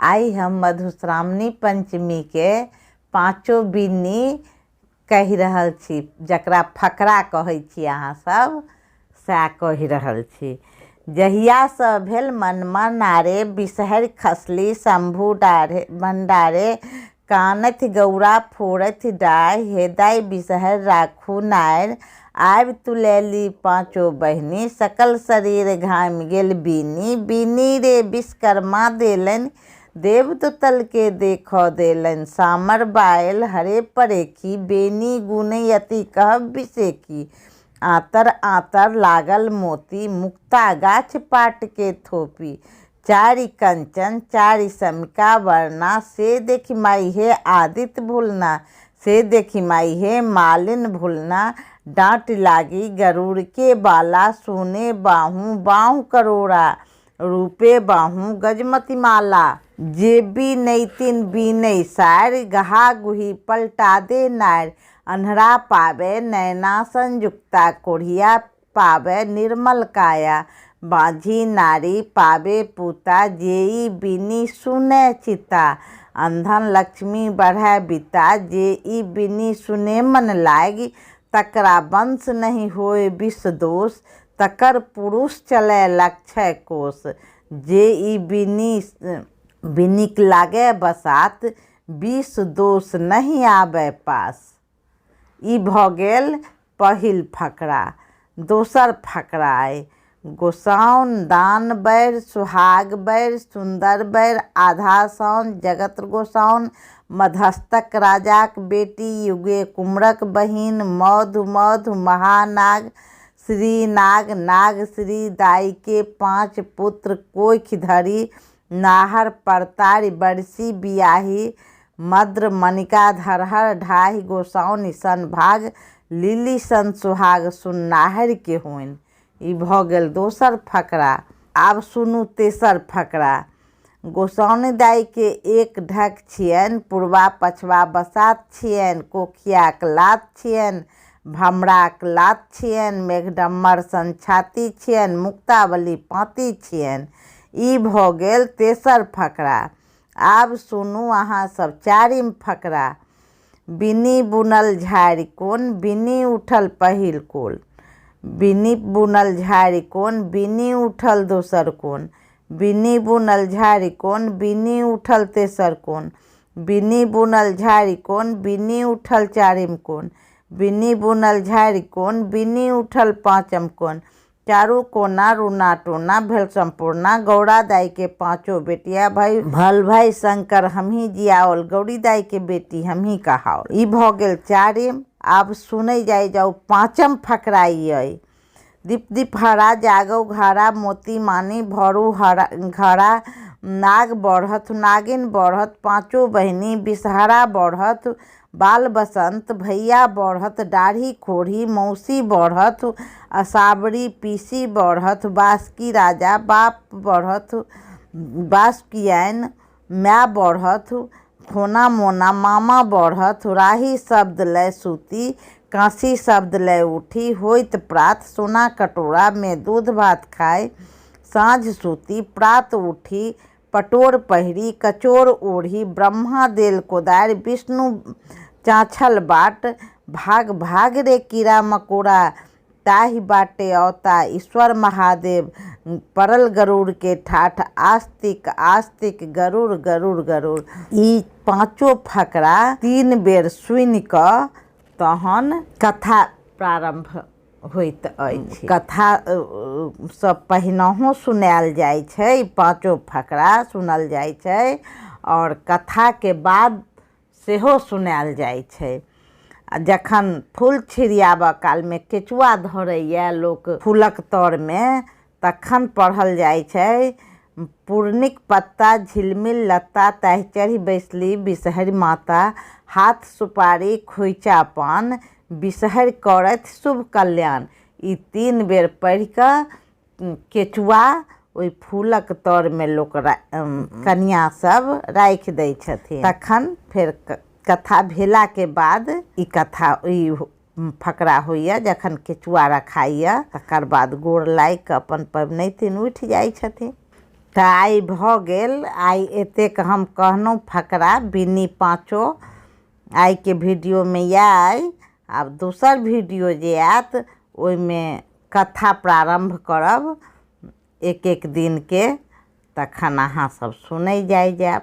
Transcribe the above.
आई हम मधुश्रावणी पंचमी के पाँचों बिन्नी कहि रहल छी, जकरा फकरा कहै छी अहाँ सब, सएह कहि रहल छी। जहिया सँ भेल मनमा नारे, बिसहरि खसली शंभु भंडारे। कानथि गौरा फोड़थि डाढ़, हे दाइ बिसहरि राखू नारि। आबि तुलैली पाँचो बहिनी, सकल शरीर घामि गेल बीनी। बीनी रे विश्वकर्मा देलनि, देवदूतल के देखऽ देलनि। सामर बायल हरे परेखी, बेनी गुण अति कहब बिसेखी। आतर आतर लागल मोती, मुक्ता गाछ पाट के थोपी। चारि कंचन चारि समिका वर्णा, से देखि माई हे आदित्य भुलना। से देखि माई हे मालिन भुलना। डांट लागी गरुड़ के बाला, सोने बाहु बाहु करोड़ा। रूपे बाहु गजमती माला। जे बीनैतिन बीनै सारि, गहा गुही पलटा दे नारि। अन्हरा पावे नैना संयुक्ता, कोढ़िया पावे निर्मल काया। बाँझी नारी पावे पूता, जेई बिनी सुनै चिता। अंधन लक्ष्मी बढ़ै बिता, जेई बिनी सुने मन लागी। तकरा वंश नहीं होय विष दोष, तकर पुरुष चलै लक्षय कोश। जेई बिनीक लागे बसात, विष दोष नहीं आबै पास। ई भऽ गेल पहिल फकरा। दोसर फकरा अइ गोसाउन दान बैर, सुहाग बैर, सुंदर बैर, आधा साउन। जगत गोसाउन मधस्तक राजाक बेटी, युगे कुम्हरक बहिन। मधु मधु महानाग श्रीनाग, नाग श्री दाई के 5 पुत्र। कोखि धरि नाहर परतारि, बरसी बियाही। मद्र मणिका धरहर ढाही, गोसाउनि सन भाग। लिली सन सुहाग सुन्नाहरि के होइन। ई भऽ गेल दोसर फकरा। आब सुनू तेसर फकरा। गोसाउनि दाई के एक ढक छियनि, पूर्वा पछवा बसात छियनि। कोखियाक लात छियनि, भमराक लात छियनि। मेघडम्बर सन छाती छियनि, मुक्तावली पाँती छियनि। ई भऽ गेल तेसर फकरा। आब सुनू अहाँ सब चारिम फकरा। बिन्नी बुनल झाड़ि कोन, बिन्नी उठल पहिल कोन। बिन्नी बुनल झाड़ि कोन, बिन्नी उठल दोसर कोन। बिन्नी बुनल झाड़ि कोन, बिन्नी उठल तेसर कोन। बिन्नी बुनल झाड़ि कोन, बिन्नी उठल चारिम कोन। बिन्नी बुनल झाड़ि कोन, बिन्नी उठल पाँचम कोन। चारू कोना रूना टोना भेल संपूर्णा। गौरा दाई के पाँचों बेटिया भल भाई शंकर हमही जियाओल, गौरी दाई के बेटी हमही कहाओल। ई भऽ गेल चारिम। आब सुनै जाउ पाँचम फकरा। ई अइ दीप दीप हरा, जागौ घारा। मोती मानी भरू घड़ा, नाग बढ़त नागिन बढ़त। पाँचों बहिनी बिषहरा बढ़त, बाल बसंत भैया बढ़त। दाढ़ी खोड़ी मौसी बढ़त, असाबरी पीसी बढ़त। बासुकी राजा बाप बढ़त, बासुकियैन माय बढ़त। खोना मोना मामा बढ़त, राही शब्द लय सूती। कांसी शब्द लय उठी, होइत प्रात सोना कटोरा में दूध भात खाय। साँझ सूती प्रात उठी, पटोर पहिरी कचोर ओढ़ी। ब्रह्मा देल कोदारि, विष्णु चाँछल बाट। भाग भाग रे कीड़ा मकोड़ा, ताहि बाटे औता ईश्वर महादेव। परल गरुड़ के ठाठ, आस्तिक आस्तिक गरुड़ गरुड़ गरुड़। ई पाँचों फकरा 3 बेर सुनि कऽ तहन कथा प्रारंभ होइत अछि। कथा सँ पहिनहु सुनायल जाइ छै, पाँचों फकरा सुनल जाइ छै, और कथा के बाद सेहो सुनायल जाइ छै। जखन फूल छिड़ियाबऽ काल में केचुआ धरैया लोक फूलक तर में, तखन पढ़ल जाइ छै। पूर्णिक पत्ता झिलमिल लत्ता, ताहि चढ़ि बैसली बिसहरि माता। हाथ सुपारी खोइचा पान, बिसहरि करथि शुभ कल्याण। ई 3 बेर पढ़ि कऽ केचुआ ओहि फूलक तर में लोक कन्या सब राखि दै छथिन। तखन फेर कथा भेला के बाद ई फकरा होइए। जखन केचुआ रखाइए तकर बाद गोर लागि कऽ अपन पबनैतिन उठि जाइ छथिन। तो आई भ गेल। आई एतेक हम कहनौ फकरा बिन्नी पाँचो आई के वीडियो में आइ। आब दोसर वीडियो जे आयत ओहिमे कथा प्रारंभ करब एक एक दिन के, तखन अहाँ सब सुनै जाय जायब।